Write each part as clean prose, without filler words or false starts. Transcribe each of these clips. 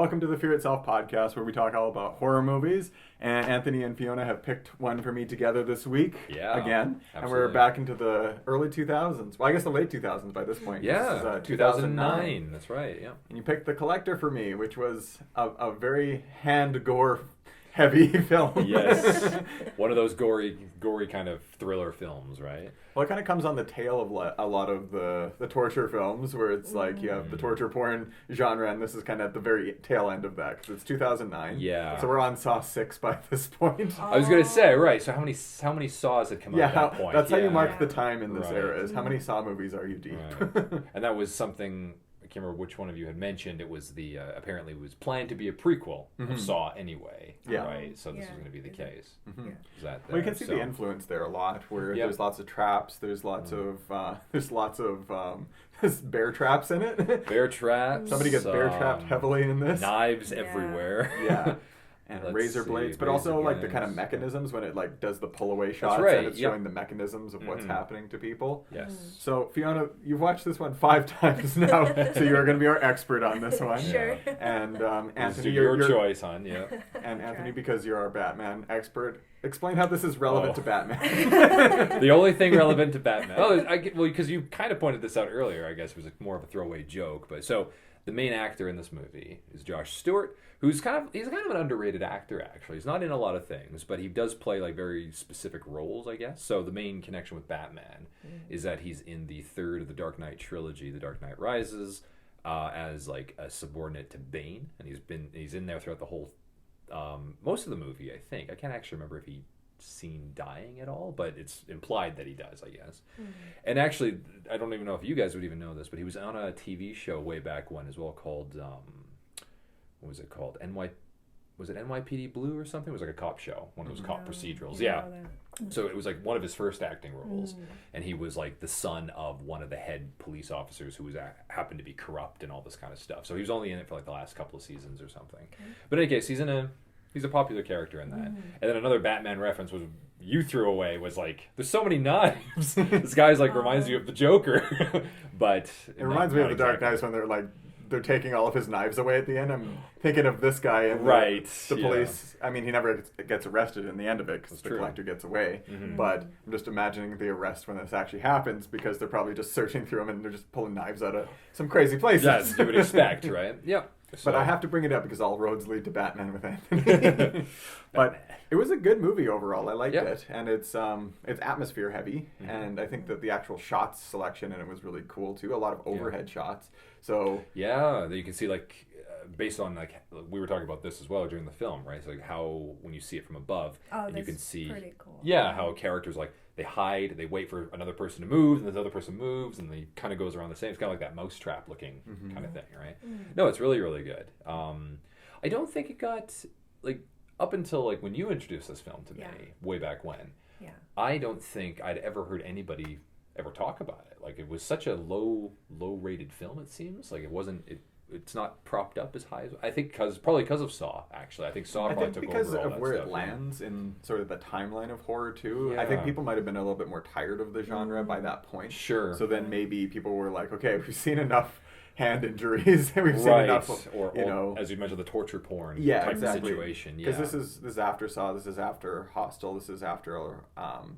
welcome to the Fear Itself podcast, where we talk all about horror movies. And Anthony and Fiona have picked one for me together this week. Yeah, again. absolutely. And we're back into the early 2000s. Well, I guess the late 2000s by this point. Yeah, this is, 2009. That's right, yeah. And you picked The Collector for me, which was a very hand-gore heavy film. Yes. One of those gory kind of thriller films, right? Well, it kind of comes on the tail of a lot of the torture films, where it's like you have the torture porn genre, and this is kind of at the very tail end of that, because it's 2009. Yeah. So we're on Saw 6 by this point. I was going to say, right, so how many Saws had come out at that point? That's how you mark Yeah. the time in this Right. era, is how many Saw movies are you deep? Right. And that was something, I can't remember which one of you had mentioned, it was the, apparently it was planned to be a prequel of Saw anyway, Yeah. right? So this Yeah. is going to be the case. Yeah. Is that Well, you can there? see So- the influence there a lot, where Yep. there's lots of traps, there's lots of there's bear traps in it. Bear traps. Somebody gets bear trapped heavily in this. Knives Yeah. everywhere. Yeah. And Let's razor see, blades, but razor also like the kind of blades. mechanisms when it like does the pull away shots right, and it's yep. showing the mechanisms of what's Mhm. happening to people. Yes. So Fiona, you've watched this one 5 times now, so you're going to be our expert on this one. Sure. And Anthony, your you're choice, hon. Yeah. and Anthony, Try. because you're our Batman expert, explain how this is relevant to Oh. Batman. The only thing relevant to Batman. Well, because you kind of pointed this out earlier. I guess it was more of a throwaway joke. But so the main actor in this movie is Josh Stewart, who's kind of an underrated actor. Actually, he's not in a lot of things, but he does play like very specific roles, I guess. So the main connection with Batman is that he's in the third of the Dark Knight trilogy, The Dark Knight Rises, as like a subordinate to Bane, and he's in there throughout the whole most of the movie. I think I can't actually remember if he seen dying at all, but it's implied that he does, I guess. And actually, I don't even know if you guys would even know this, but he was on a TV show way back when as well called what was it called? Was it NYPD Blue or something? It was like a cop show, one of those cop procedurals. Yeah. So it was like one of his first acting roles, and he was like the son of one of the head police officers who was happened to be corrupt and all this kind of stuff. So he was only in it for like the last couple of seasons or something. But in any case, he's a popular character in that. And then another Batman reference was you threw away was like, there's so many knives. This guy's like reminds you of the Joker, but It reminds me of the Dark Knight when they're taking all of his knives away at the end. I'm thinking of this guy and Right, the yeah. police. I mean, he never gets arrested in the end of it because the true. collector gets away. But I'm just imagining the arrest when this actually happens, because they're probably just searching through them and they're just pulling knives out of some crazy places. Yes, you would expect, right? Yep. But I have to bring it up because all roads lead to Batman with Anthony. But it was a good movie overall. I liked Yep. it, and it's atmosphere heavy, and I think that the actual shots selection in it was really cool too. A lot of overhead shots. So Yeah, that you can see like based on like we were talking about this as well during the film, right? So like how when you see it from above, Oh, and you can that's see pretty cool. yeah, how characters like they hide, they wait for another person to move, and this other person moves, and they kind of goes around the same. It's kind of like that mousetrap looking kind of thing, right? No, it's really really good. I don't think it got like up until like when you introduced this film to me Yeah. way back when. Yeah. I don't think I'd ever heard anybody ever talk about it. Like it was such a low rated film. It seems like it's not propped up as high as I think probably because of Saw. Actually, I think Saw I probably think took because over all of that where stuff. it lands in sort of the timeline of horror too. I Yeah. think people might have been a little bit more tired of the genre by that point. Sure. So then maybe people were like, okay, we've seen enough hand injuries. We've seen Right, enough, or you know, as you mentioned, the torture porn yeah, type exactly. of situation. Yeah, Because this is after Saw, this is after Hostel, this is after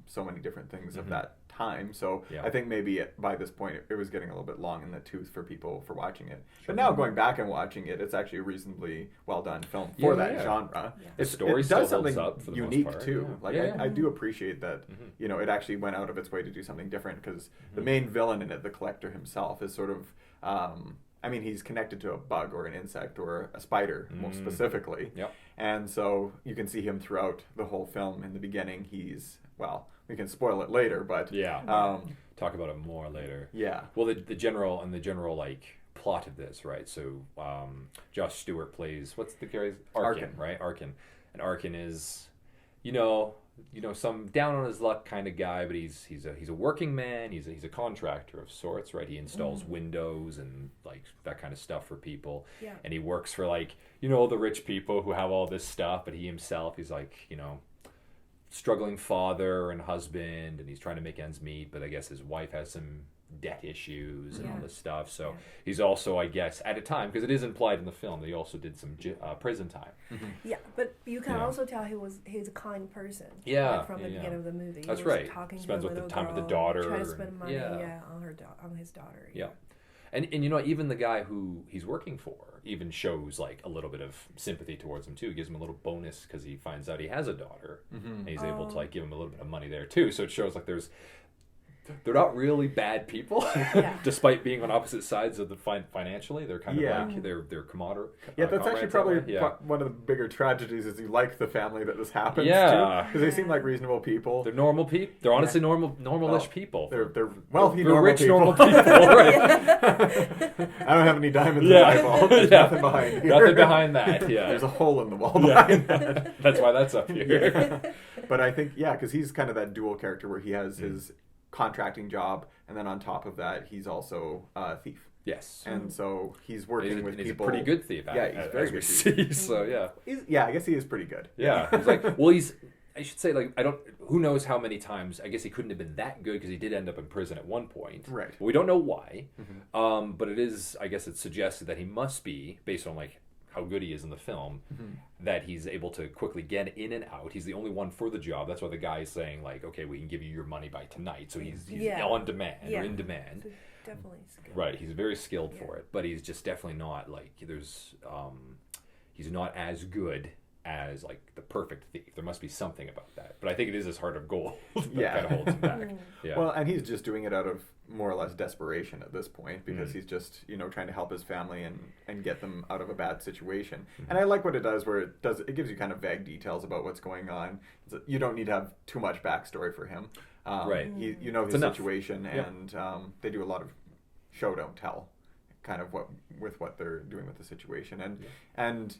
so many different things of that time. So Yeah. I think maybe by this point it was getting a little bit long in the tooth for people for watching it. But now going back and watching it, it's actually a reasonably well done film for that Yeah. genre. Yeah. The story it still does holds something up for the most unique part, too. yeah. Like Yeah. I do appreciate that you know it actually went out of its way to do something different, because the main villain in it, the collector himself, is sort of I mean, he's connected to a bug or an insect or a spider, most specifically. Yep. And so you can see him throughout the whole film. In the beginning, well, we can spoil it later, but Yeah. Talk about it more later. yeah. Well, the general like plot of this, right? So Josh Stewart plays what's the character? Arkin, Arkin. right? Arkin, and Arkin is, you know, some down on his luck kind of guy, but he's a working man. He's a contractor of sorts, right? He installs windows and like that kind of stuff for people. Yeah. And he works for like the rich people who have all this stuff, but he himself, he's like struggling father and husband, and he's trying to make ends meet. But I guess his wife has some debt issues and Yeah. all this stuff. So Yeah. he's also, I guess, at a time, because it is implied in the film that he also did some prison time. Yeah, but you can Yeah. also tell he's a kind person. Yeah, like from the yeah, yeah. beginning of the movie. That's he was right. Talking Spends to with the the little time with the girl, daughter trying to and- spend money, yeah. on his daughter. Yeah. And you know, even the guy who he's working for even shows like a little bit of sympathy towards him too. He gives him a little bonus because he finds out he has a daughter, and he's able to like give him a little bit of money there too. So it shows like they're not really bad people, Yeah. despite being on opposite sides of the financially. They're kind of Yeah. like they're comrades. Yeah, that's actually comrades that probably way. Yeah. one of the bigger tragedies is you like the family that this happens Yeah. to. Because they seem like reasonable people. They're normal people. They're honestly normalish people. They're wealthy, They're normal rich, people. normal people. Right. I don't have any diamonds Yeah. in my vault. There's Yeah. nothing behind here. Nothing behind that. Yeah. There's a hole in the wall behind that. That's why that's up here. But I think, because he's kind of that dual character where he has his contracting job, and then on top of that, he's also a thief. Yes. And so he's working with He's people. a pretty good thief. Yeah, he's very as we good see. So yeah. I guess he is pretty good. Yeah. He's like, well, I should say, like, who knows how many times, I guess he couldn't have been that good because he did end up in prison at one point. Right. We don't know why. But it is, I guess it's suggested that he must be, based on, like, how good he is in the film, that he's able to quickly get in and out. He's the only one for the job. That's why the guy is saying, like, okay, we can give you your money by tonight. So he's Yeah. on demand Yeah. or in demand. So definitely skilled. Right, he's very skilled Yeah. for it, but he's just definitely not like he's not as good as like the perfect thief. There must be something about that, but I think it is his heart of gold that Yeah. kind of holds him back. Yeah, Well, and he's just doing it out of more or less desperation at this point because he's just, trying to help his family and get them out of a bad situation. And I like what it does where it gives you kind of vague details about what's going on. You don't need to have too much backstory for him. Right. You know his enough. situation, Yep. and they do a lot of show don't tell, kind of what they're doing with the situation, and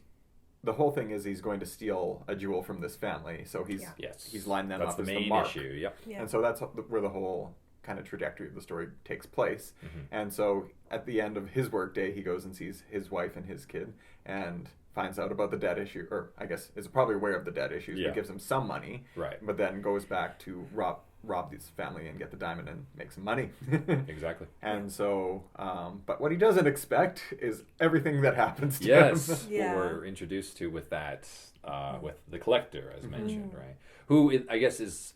the whole thing is he's going to steal a jewel from this family, so he's lined them That's up the as main the mark. issue. Yep. Yeah. And so that's where the whole kind of trajectory of the story takes place. And so at the end of his workday, he goes and sees his wife and his kid and finds out about the debt issue, or I guess is probably aware of the debt issues, Yeah. but gives him some money. Right. But then goes back to rob this family and get the diamond and make some money. Exactly. And so, but what he doesn't expect is everything that happens to Yes, him. Yeah. what we're introduced to with that, with the collector, as mentioned, right? Who I guess is,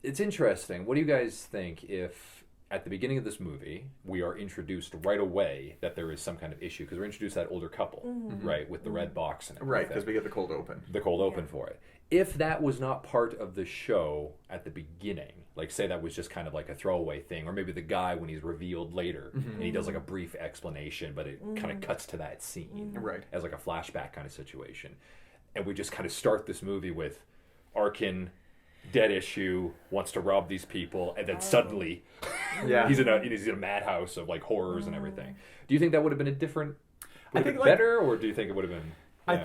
it's interesting. What do you guys think if at the beginning of this movie we are introduced right away that there is some kind of issue because we're introduced to that older couple, right, with the red box and Right, everything. because we get the cold open. The cold open Yeah. for it. If that was not part of the show at the beginning, like say that was just kind of like a throwaway thing, or maybe the guy when he's revealed later and he does like a brief explanation, but it kind of cuts to that scene Right. as like a flashback kind of situation, and we just kind of start this movie with Arkin, dead issue, wants to rob these people, and then suddenly Yeah. he's in a madhouse of like horrors and everything. Do you think that would have been a different? Would I have think, been like- better, or do you think it would have been? I Yeah.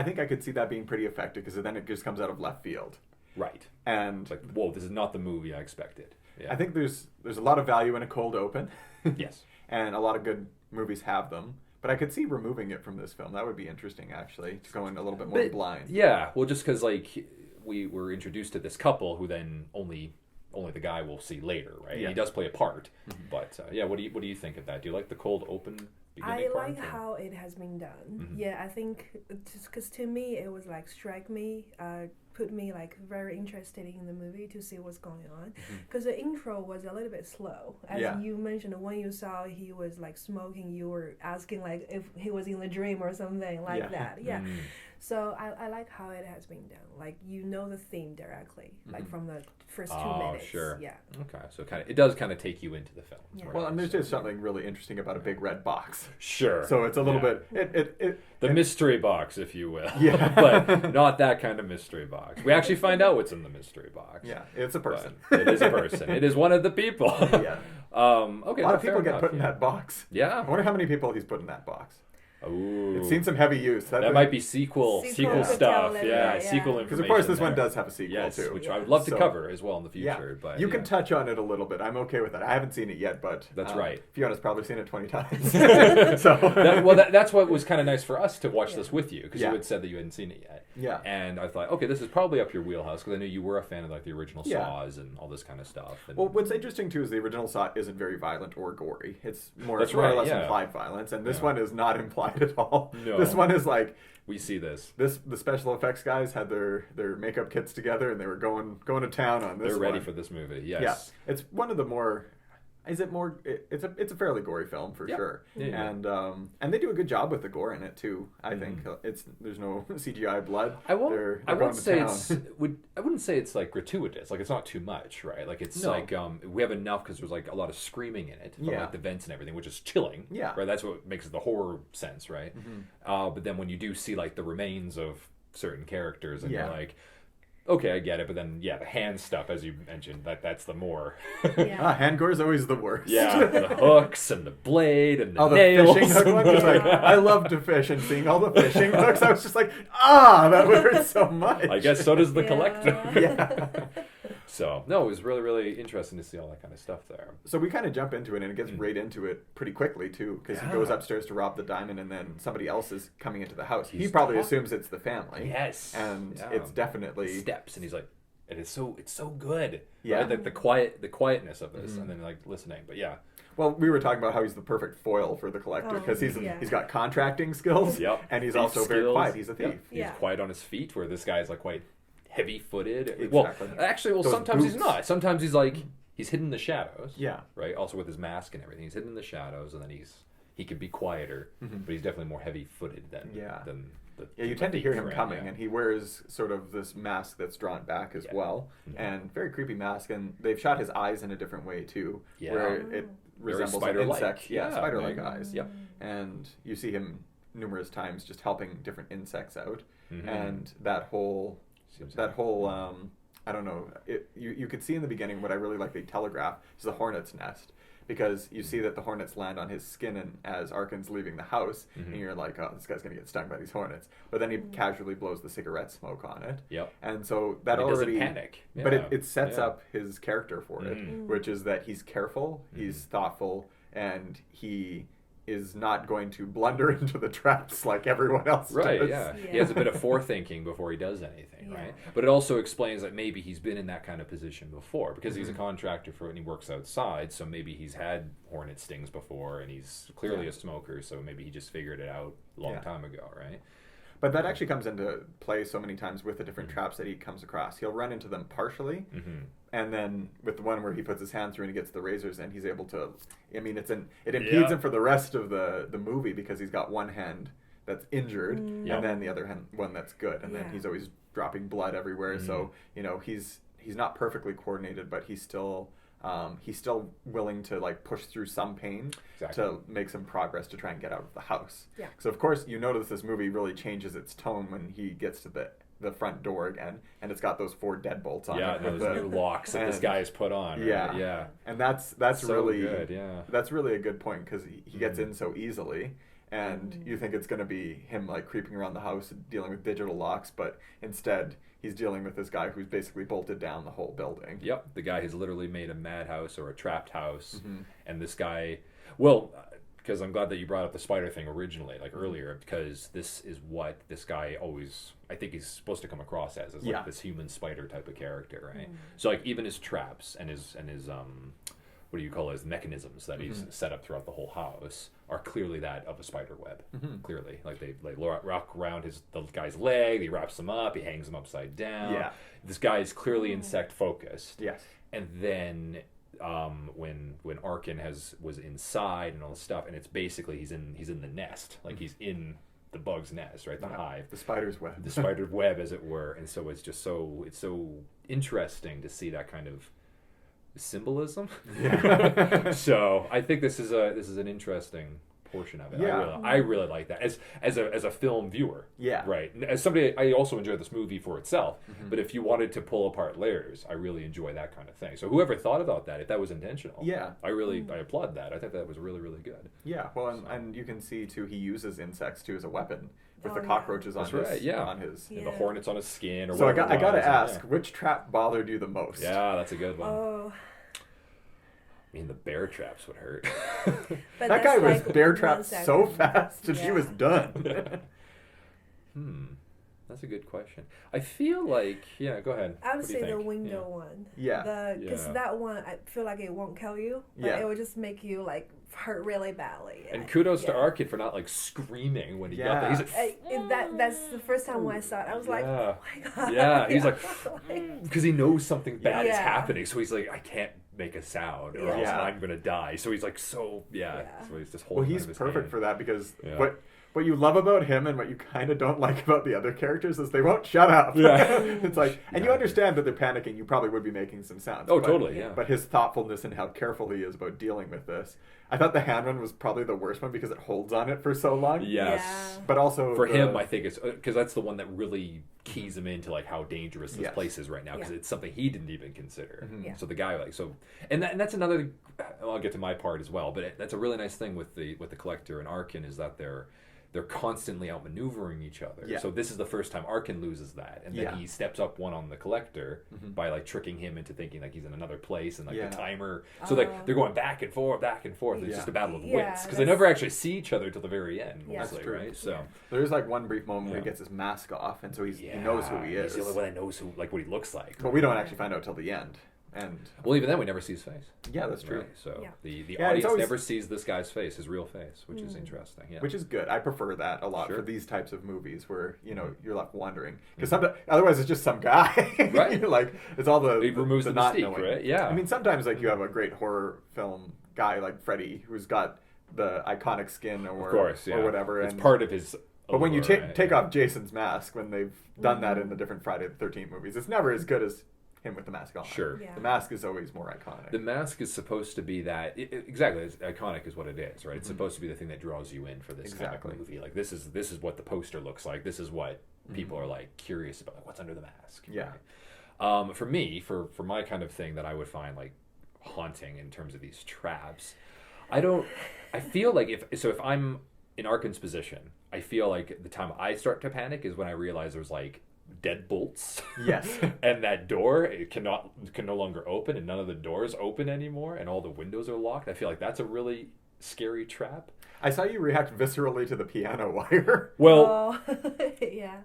think I could see that being pretty effective because then it just comes out of left field. Right. And It's like, whoa, this is not the movie I expected. Yeah. I think there's a lot of value in a cold open. Yes. And a lot of good movies have them. But I could see removing it from this film. That would be interesting, actually, to go in a little bit more But- blind. Yeah, well, just because like we were introduced to this couple who then only the guy will see later, right? Yeah. He does play a part, but yeah, what do you think of that? Do you like the cold open beginning I part? like or- how it has been done. Yeah, I think just because to me it was like strike me, put me like very interested in the movie to see what's going on. Because the intro was a little bit slow, as Yeah. you mentioned. When you saw he was like smoking, you were asking like if he was in a dream or something like Yeah. that. Yeah. Mm. So I like how it has been done. Like you know the theme directly, like from the first 2 Oh, minutes. sure. Yeah. Okay, so it does kind of take you into the film. is Yeah. what Well, you're and there's saying. just something really interesting about a big red box. Sure. So it's a little Yeah. bit... The mystery box, if you will. Yeah. But not that kind of mystery box. We actually find out what's in the mystery box. Yeah, it's a But person. it is a person. It is one of the people. Yeah. Okay. A lot of fair people get enough, put in yeah. that box. Yeah. I wonder how many people he's put in that box. Ooh. It's seen some heavy use. That might be sequel Sequel stuff. potential, Yeah, yeah. sequel Because information. of course this one there. does have a sequel Yes, too. which I would love to So- cover as well in the future. But you yeah. can touch on it a little bit. I'm okay with that. I haven't seen it yet, but That's right. Fiona's probably seen it 20 times. so That's what was kind of nice for us to watch this with you, because you Yeah. had said that you hadn't seen it yet. yeah. And I thought, okay, this is probably up your wheelhouse, because I knew you were a fan of like the original Yeah. Saws and all this kind of stuff. And Well, what's interesting too is the original Saw isn't very violent or gory. It's more, That's more or right, less yeah. implied violence, and this Yeah. one is not implied at all. No. This one is like we see this. the special effects guys had their makeup kits together, and they were going to town on this. They're ready one. for this movie. Yes. Yeah, it's one of the more. Is it more? It's a fairly gory film for Yeah. sure, Yeah. and they do a good job with the gore in it too. I think there's no CGI blood. I won't. They're I going won't to say town. I wouldn't say it's like gratuitous. Like it's not too much, right? Like it's No. like we have enough because there's like a lot of screaming in it from Yeah. like the vents and everything, which is chilling. Yeah. Right. That's what makes it the horror sense, right? But then when you do see like the remains of certain characters, and Yeah. you're like, okay, I get it. But then the hand stuff, as you mentioned, that's the more. Yeah. Hand gore is always the worst. Yeah, the hooks and the blade and the Oh, the nails. fishing hook one? 'Cause, like, I love to fish, and seeing all the fishing hooks, I was just like, that would hurt so much. I guess so does the Yeah. collector. Yeah. So no, it was really, really interesting to see all that kind of stuff there. So we kind of jump into it, and it gets right into it pretty quickly too, because he goes Yeah. upstairs to rob the diamond, and then somebody else is coming into the house. He He's probably talk- assumes it's the family. Yes, and Yeah. it's definitely steps, and he's like, and it's so good. Yeah. Right? Like the quietness of this, and then like listening. But yeah, Well, we were talking about how he's the perfect foil for the collector Oh, because he's yeah. got contracting skills, Yep. and he's Thief also very skills. quiet. He's a thief. Yep. He's Yeah. quiet on his feet, where this guy's like quite heavy-footed. Exactly. Well, actually, Those sometimes he's boots. not. Sometimes he's like he's hidden in the shadows. Yeah. Right. Also with his mask and everything, he's hidden in the shadows, and then he can be quieter, but he's definitely more heavy-footed than Yeah. than the. Yeah, you tend to hear him friend, coming, yeah. and he wears sort of this mask that's drawn back as Yeah. well, and very creepy mask. And they've shot his eyes in a different way too, Yeah. where it Very resembles an spider-like. insect. Yeah, Yeah, spider-like right. eyes. Yep. And you see him numerous times just helping different insects out, Mhm. and that whole Seems that whole I don't know. You could see in the beginning what I really like. They telegraph is the hornet's nest. Because you see that the hornets land on his skin, and as Arkin's leaving the house, and you're like, oh, this guy's gonna get stung by these hornets. But then he casually blows the cigarette smoke on it. Yep. And so that And he doesn't already panic. but Yeah. it sets Yeah. up his character for it, Mhm. which is that he's careful, he's thoughtful, and he is not going to blunder into the traps like everyone else Right, does. yeah. Yeah. He has a bit of forethinking before he does anything, Yeah. right? But it also explains that maybe he's been in that kind of position before because he's a Mm-hmm. contractor and he works outside, so maybe he's had hornet stings before and he's clearly Yeah. a smoker, so maybe he just figured it out a long Yeah. time ago, right? But that actually comes into play so many times with the different traps that he comes across. He'll run into them partially, Mm-hmm. and then with the one where he puts his hand through and he gets the razors in, he's able to. I mean, it impedes Yeah. him for the rest of the movie because he's got one hand that's injured, Yeah. and then the other hand one that's good, and then Yeah. he's always dropping blood everywhere. So he's not perfectly coordinated, but he's still willing to like push through some pain Exactly. to make some progress to try and get out of the house. Yeah. So of course you notice this movie really changes its tone when he gets to the front door again, and it's got those 4 deadbolts on Yeah, it. those with the- new locks that this and- guy has put on. Right? Yeah, Yeah. and that's So really good, yeah. that's really a good point because he gets in so easily, and Mm. you think it's going to be him like creeping around the house and dealing with digital locks, but instead he's dealing with this guy who's basically bolted down the whole building. Yep, the guy has literally made a madhouse or a trapped house, Mm-hmm. and this guy, well, because I'm glad that you brought up the spider thing originally, like Mm-hmm. earlier, because this is what this guy always, I think he's supposed to come across as like Yeah. this human spider type of character, right? So like even his traps and his what do you call it, his mechanisms that he's Mm-hmm. set up throughout the whole house are clearly that of a spider web. Clearly, like they wrap around the guy's leg, he wraps them up, he hangs them upside down. Yeah. This guy is clearly insect focused. Yes. And then when Arkin was inside and all this stuff, and it's basically he's in the nest, like he's in the bug's nest, right? The hive, The spider's web. the spider web, as it were. And so it's so interesting to see that kind of symbolism. So I think this is an interesting portion of it. Yeah. I really like that as a film viewer. Yeah. Right. As somebody, I also enjoy this movie for itself. But if you wanted to pull apart layers, I really enjoy that kind of thing. So whoever thought about that, if that was intentional, Yeah. I applaud that. I think that was really, really good. Yeah, well, and you can see too, he uses insects too as a weapon with Oh, the yeah. cockroaches on That's his right, yeah. on his. And the Yeah. hornets on his skin. Or So I whatever it gotta was, ask, which trap bothered you the most? Yeah, that's a good one. Oh, I mean, the bear traps would hurt. but That that's guy was like bear 1 trapped second. so fast, and she Yeah. was done. That's a good question. I feel like, yeah, go ahead. I would What do you say the think? window one. Yeah. Because Yeah. that one, I feel like it won't kill you, but Yeah. it will just make you like hurt really badly. And kudos to Yeah. Arkin for not like screaming when he got Yeah. there. He's like, That's the first time when I saw it. I was like, Yeah. oh my god. Yeah, he's like, Like, because he knows something bad is Yeah. happening, so he's like, I can't make a sound or else Yeah. I'm gonna die. So he's like, so yeah. Yeah. So he's just Well, holding. he's out his perfect hand. for that because Yeah. what you love about him and what you kind of don't like about the other characters is they won't shut up. Yeah. It's like, and you understand that they're panicking. You probably would be making some sounds. Oh, but- totally, yeah. But his thoughtfulness and how careful he is about dealing with this. I thought the hand one was probably the worst one because it holds on it for so long. Yes. Yeah. But also For the- him, I think it's because that's the one that really keys him into like how dangerous this Yes. place is right now because Yeah. it's something he didn't even consider. Yeah. So the guy like so, and that's another. I'll get to my part as well, but that's a really nice thing with the collector and Arkin is that they're constantly outmaneuvering each other. Yeah. So this is the first time Arkin loses that, and then Yeah. he steps up one on the collector by like tricking him into thinking like he's in another place and like Yeah. the timer. So like they're going back and forth, back and forth. It's Yeah. just a battle of Yeah, wits because they that's- never actually see each other till the very end, Yeah. mostly, That's true. right? So. There's like one brief moment where Yeah. he gets his mask off, and so he knows who he is. He's the only one that knows who, like, what he looks like. But we don't actually find out till the end. And Well, even then, we never see his face. yeah, that's true. Right? So Yeah. the Yeah, it's audience always- never sees this guy's face, his real face, which is interesting. Yeah. Which is good. I prefer that a lot Sure. for these types of movies where you're left wondering because otherwise it's just some guy. Right. Like it's all the It removes the not mystique, knowing. right? Yeah. I mean, sometimes like you have a great horror film guy like Freddy who's got the iconic skin or of course, yeah. or whatever. It's and, part of his. but when you allure, right? take Yeah. off Jason's mask when they've done that in the different Friday the 13th movies, it's never as good as him with the mask on. Sure. Yeah. The mask is always more iconic. The mask is supposed to be that exactly. It's iconic is what it is, right? It's Mm-hmm. supposed to be the thing that draws you in for this Exactly. kind of movie. Like this is what the poster looks like. This is what people are like curious about. Like, what's under the mask? Mm-hmm. Yeah. Right? For me, for my kind of thing that I would find like haunting in terms of these traps, I feel like if I'm in Arkin's position, I feel like the time I start to panic is when I realize there's like deadbolts. Yes. And that door can no longer open, and none of the doors open anymore, and all the windows are locked. I feel like that's a really scary trap. I saw you react viscerally to the piano wire. Well, yeah.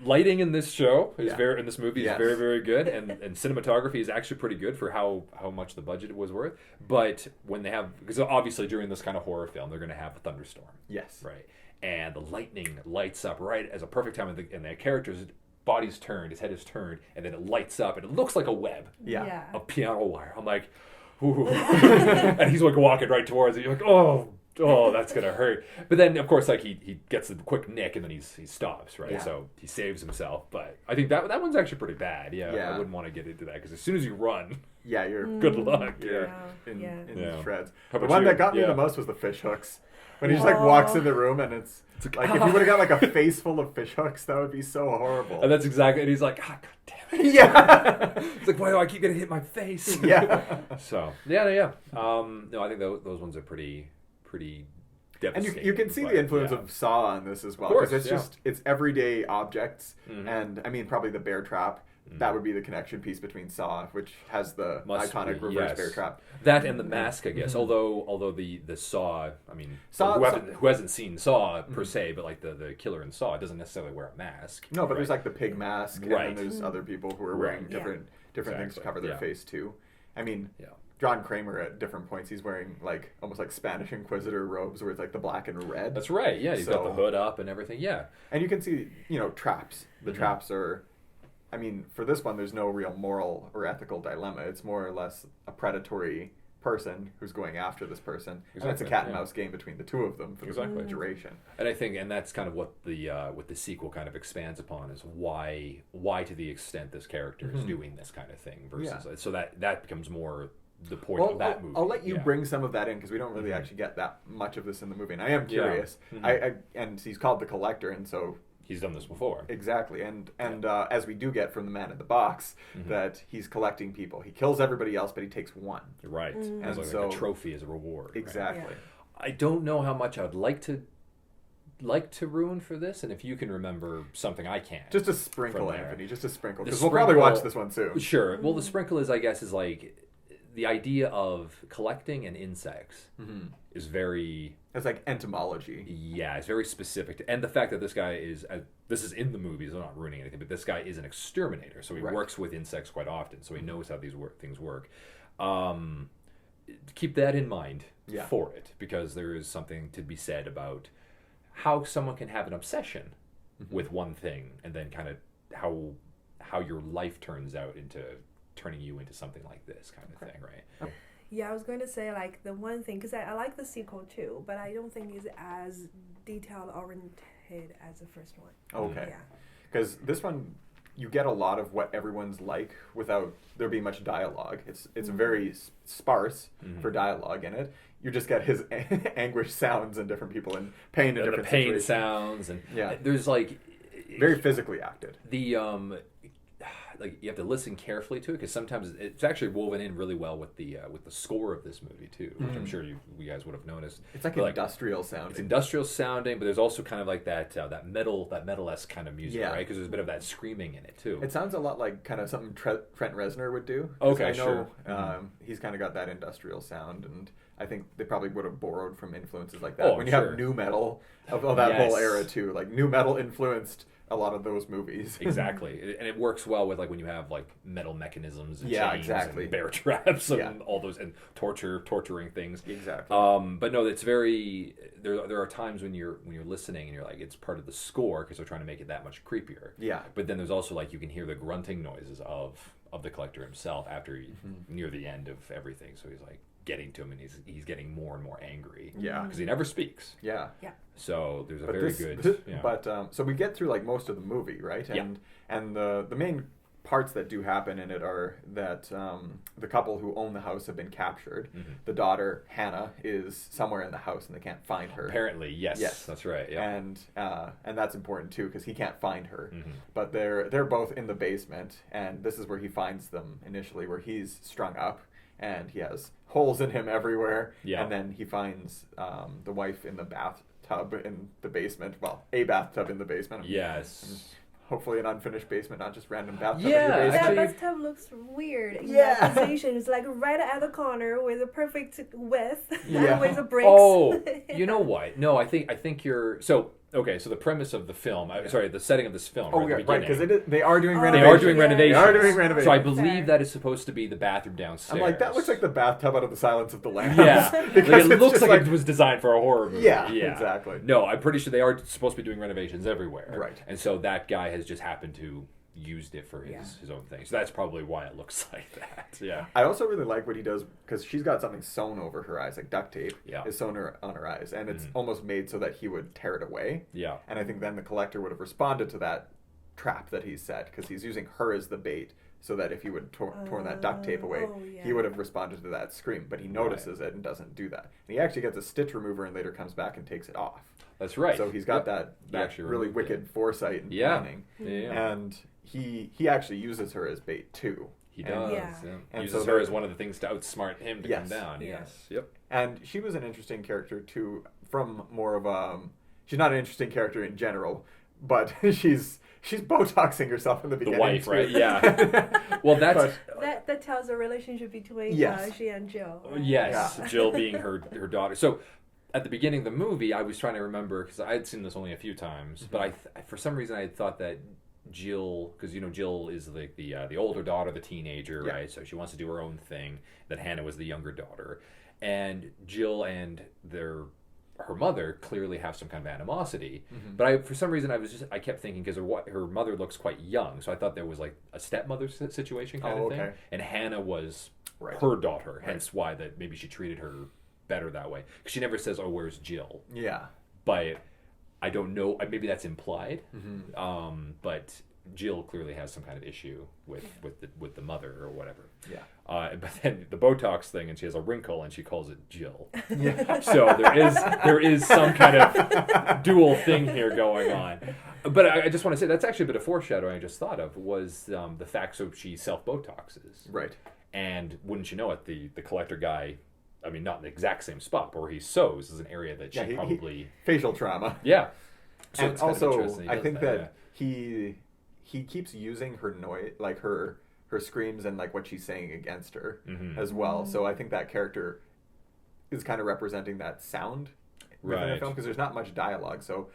lighting in this show is Yeah. in this movie is Yes. very, very good, and cinematography is actually pretty good for how much the budget was worth. But when they have, because obviously during this kind of horror film, they're going to have a thunderstorm, Yes. right? And the lightning lights up right as a perfect time, and the character's body's turned, his head is turned, and then it lights up, and it looks like a web Yeah. of piano wire. I'm like, ooh. And he's like walking right towards it. You're like, oh, that's gonna hurt. But then, of course, like he gets the quick nick, and then he stops, right? Yeah. So he saves himself. But I think that one's actually pretty bad. Yeah, Yeah. I wouldn't want to get into that because as soon as you run, Yeah, you're good luck. You're Yeah. in Yeah. shreds. How The about one you? that got me Yeah. the most was the fish hooks. When he just like walks in the room and it's like if you would have got like a face full of fish hooks, that would be so horrible. And that's exactly. And he's like, God damn it. yeah. It's like, why do I keep getting hit in my face? Yeah. So yeah. No, I think those ones are pretty And devastating. you can see but, the influence yeah. of Saw on this as well. Of course, Because it's yeah. just, it's everyday objects. Mhm. And I mean, probably the bear trap. That would be the connection piece between Saw, which has the Must iconic be, reverse yes. bear trap. That and the mask, I guess. Although the Saw, I mean, Saw- who hasn't seen Saw per se, but like the killer in Saw doesn't necessarily wear a mask. No, but right? there's like the pig mask, Right. and then there's other people who are wearing Right. different things to Exactly. cover their Yeah. face too. I mean, Yeah. John Kramer at different points he's wearing like almost like Spanish Inquisitor robes where it's like the black and red. That's right. Yeah, he's got the So- hood up and everything. Yeah. And you can see, traps. The Mhm. traps are, I mean, for this one, there's no real moral or ethical dilemma. It's more or less a predatory person who's going after this person. And it's a Exactly, cat and yeah. mouse game between the two of them for Exactly. the duration. And I think, and that's kind of what the sequel kind of expands upon is why to the extent this character is doing this kind of thing versus Yeah. so that becomes more the point of that movie. I'll let you bring some of that in because we don't really actually get that much of this in the movie, and I am curious. And he's called the Collector, and so he's done this before. Exactly, and as we do get from the Man in the Box, that he's collecting people. He kills everybody else, but he takes one. Right, as like a trophy as a reward. Exactly. Right? I don't know how much I would like to ruin for this, and if you can remember something, I can't. Just a sprinkle, Anthony. Just a sprinkle, because The we'll probably sprinkle- watch this one soon. Sure. Well, the sprinkle is, I guess, is like the idea of collecting and insects is very. It's like entomology. Yeah, it's very specific, and the fact that this guy is. This is in the movies. I'm not ruining anything, but this guy is an exterminator, so he works with insects quite often, so he knows how these things work. Keep that in mind for it, because there is something to be said about how someone can have an obsession with one thing, and then kind of how your life turns out into turning you into something like this kind of thing, right? Yeah, I was going to say, like, the one thing, because I like the sequel too, but I don't think it's as detail oriented as the first one. Okay. Yeah. Because this one, you get a lot of what everyone's like without there being much dialogue. It's very sparse for dialogue in it. You just get his anguish sounds and different people in pain in different the pain situations. sounds, and there's like very physically acted. The like you have to listen carefully to it, because sometimes it's actually woven in really well with the score of this movie too, which I'm sure you guys would have noticed. It's like industrial sounding. It's industrial sounding, but there's also kind of like that metal-esque kind of music, right? Because there's a bit of that screaming in it too. It sounds a lot like kind of something Trent Reznor would do. Okay, I know he's kind of got that industrial sound, and I think they probably would have borrowed from influences like that. When you have nu metal of that whole era too, like nu metal influenced a lot of those movies. Exactly, and it works well with like when you have like metal mechanisms and chains and bear traps and all those, and torturing things. Exactly. But no, it's very. There are times when you're listening and you're like, it's part of the score because they're trying to make it that much creepier. Yeah. But then there's also like you can hear the grunting noises of the Collector himself after near the end of everything. So he's like getting to him, and he's getting more and more angry. Yeah. Because he never speaks. Yeah. So there's a good. But so we get through like most of the movie, right? And the main parts that do happen in it are that the couple who own the house have been captured. The daughter Hannah is somewhere in the house, and they can't find her. Apparently, yes, that's right. Yeah. And that's important too, because he can't find her. But they're both in the basement, and this is where he finds them initially, where he's strung up. And he has holes in him everywhere. Yeah. And then he finds the wife in the bathtub in the basement. Well, a bathtub in the basement. Yes. And hopefully an unfinished basement, not just random bathtub in Yeah, your basement. That bathtub looks weird in that position. It's like right at the corner with a perfect width and with the bricks. Oh, you know what? No, I think you're so. Okay, so the premise of the film, sorry, the setting of this film. Oh, right, right, because they are doing They renovations. are doing renovations. They are doing renovations. So I believe that is supposed to be the bathroom downstairs. I'm like, that looks like the bathtub out of The Silence of the Lambs. Yeah, because it looks like it was designed for a horror movie. Yeah, exactly. No, I'm pretty sure they are supposed to be doing renovations everywhere. Right. And so that guy has just happened to used it for his own thing. So that's probably why it looks like that. Yeah. I also really like what he does, because she's got something sewn over her eyes, like duct tape is sewn on her eyes, and it's almost made so that he would tear it away. Yeah. And I think then the Collector would have responded to that trap that he set, because he's using her as the bait, so that if he would torn that duct tape away, he would have responded to that scream. But he notices it and doesn't do that. And he actually gets a stitch remover and later comes back and takes it off. That's right. So he's got that really wicked foresight and planning. Yeah. And he actually uses her as bait too. He does. And uses so her as one of the things to outsmart him to come down. Yeah. Yes. Yep. And she was an interesting character too, from more of she's not an interesting character in general, but she's Botoxing herself in the beginning. The wife, too. right? Yeah. Well, that tells the relationship between she and Jill. Right? Yes, Jill being her daughter. So at the beginning of the movie, I was trying to remember, because I had seen this only a few times, but for some reason I had thought that Jill, because Jill is like the older daughter, the teenager, right? So she wants to do her own thing. That Hannah was the younger daughter, and Jill and her mother clearly have some kind of animosity. But for some reason I kept thinking, because her mother looks quite young, so I thought there was like a stepmother situation kind of thing, and Hannah was her daughter, hence why that maybe she treated her better that way, because she never says, "Oh, where's Jill?" Yeah, but I don't know. Maybe that's implied. But Jill clearly has some kind of issue with the mother or whatever. Yeah. But then the Botox thing, and she has a wrinkle, and she calls it Jill. Yeah. So there is some kind of dual thing here going on. But I just want to say that's actually a bit of foreshadowing I just thought of was the fact so she self-Botoxes. Right. And wouldn't you know it, the collector guy, I mean, not in the exact same spot, but where he sews is an area that she probably... facial trauma. Yeah. So and also, I think that he keeps using her noise, like her screams and like what she's saying against her as well. So I think that character is kind of representing that sound within the film because there's not much dialogue. So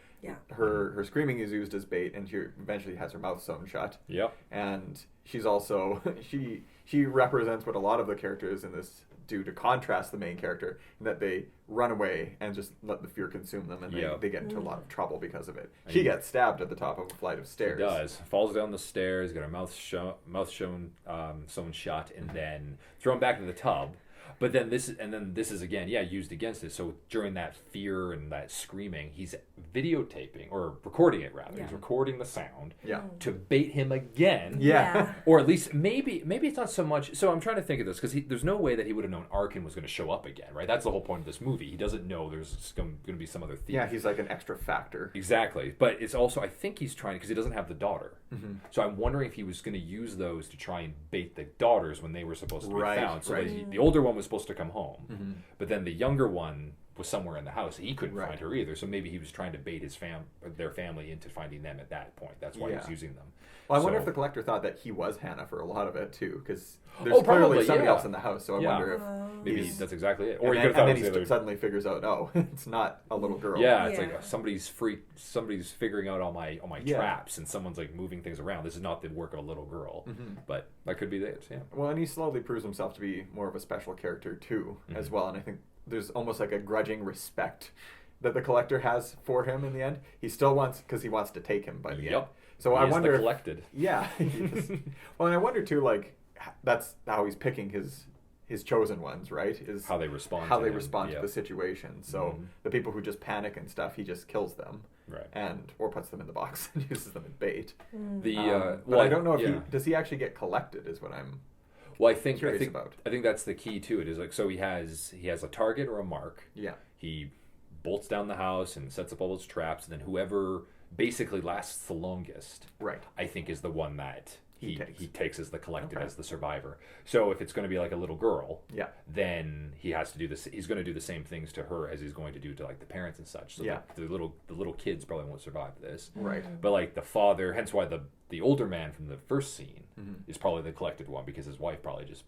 her screaming is used as bait, and she eventually has her mouth sewn shut. Yep. And she's also she represents what a lot of the characters in this do to contrast the main character, in that they run away and just let the fear consume them, and they get into a lot of trouble because of it. She gets stabbed at the top of a flight of stairs. She does. Falls down the stairs, got her mouth sewn shut, and then thrown back into the tub. But then this is again, used against it. So during that fear and that screaming, he's videotaping or recording it rather. Yeah. He's recording the sound to bait him again. Yeah. Or at least maybe it's not so much. So I'm trying to think of this because there's no way that he would have known Arkin was going to show up again, right? That's the whole point of this movie. He doesn't know there's going to be some other thief. Yeah, he's like an extra factor. Exactly. But it's also, I think he's trying, because he doesn't have the daughter. Mm-hmm. So I'm wondering if he was going to use those to try and bait the daughters when they were supposed to be found. So the older one was supposed to come home, but then the younger one was somewhere in the house. He couldn't find her either. So maybe he was trying to bait their family into finding them at that point. That's why he was using them. Well, I wonder if the collector thought that he was Hannah for a lot of it too, because there's clearly somebody else in the house. So I wonder if maybe that's exactly it. Or he suddenly figures out, oh, it's not a little girl. Yeah, it's like somebody's figuring out all my traps, and someone's like moving things around. This is not the work of a little girl, but that could be it. Yeah. Well, and he slowly proves himself to be more of a special character too, as well. And I think there's almost like a grudging respect that the collector has for him in the end. He still wants, because he wants to take him by the end. So I wonder. Collected. Yeah. Well, and I wonder too, like that's how he's picking his chosen ones, right? Is how they respond. To the situation. So the people who just panic and stuff, he just kills them, right? Or puts them in the box and uses them as bait. But I don't know if does he actually get collected? Is what I'm. Well, I think that's the key to it. Is like, so he has a target or a mark. Yeah. He bolts down the house and sets up all those traps, and then whoever basically lasts the longest, right, I think is the one that he takes as the collected, as the survivor. So if it's going to be like a little girl, then he has to do this. He's going to do the same things to her as he's going to do to like the parents and such. So the little kids probably won't survive this, right? But like the father, hence why the older man from the first scene is probably the collected one, because his wife probably just